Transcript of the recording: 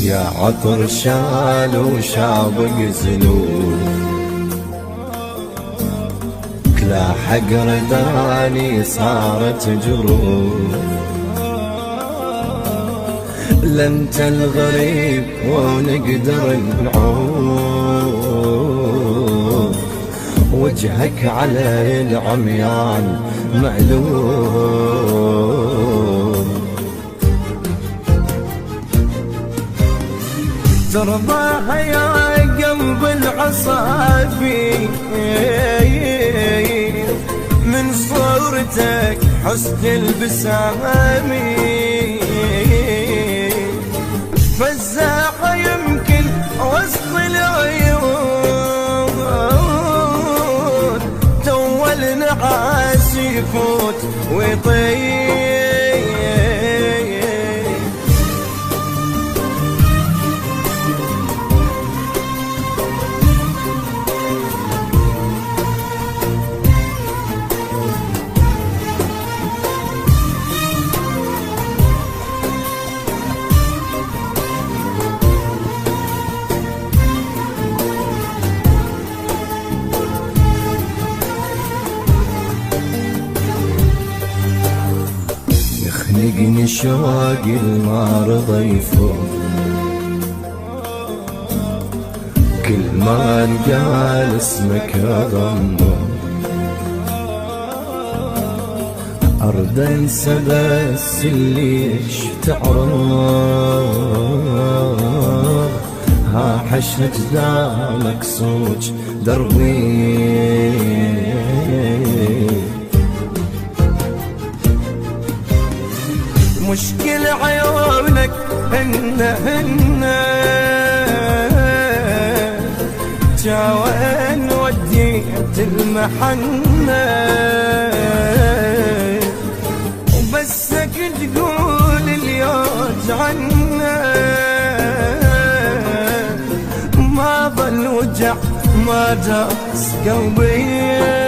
يا عطر شال وشابق زلول، كلا حق رداني صارت جروح. لا انت الغريب ونقدر نعوف، وجهك على العميان مألوف. ترضاها يا قلب العصافي من صورتك حسن البسامي، فالزاحة يمكن وسط العيون، تو النعاس يفوت ويطير. يخنقني شوقي ما رضى يفوت، كل ما انقال اسمك اضمه. ارد انسى بس اللي تعرف، ها حشرة جدامك صوج دربي. مشكل عيونك هن جاوين وديت المحنة، وبسك تقول اليوج عنا، ما ظل وجع ما جاس قلبي.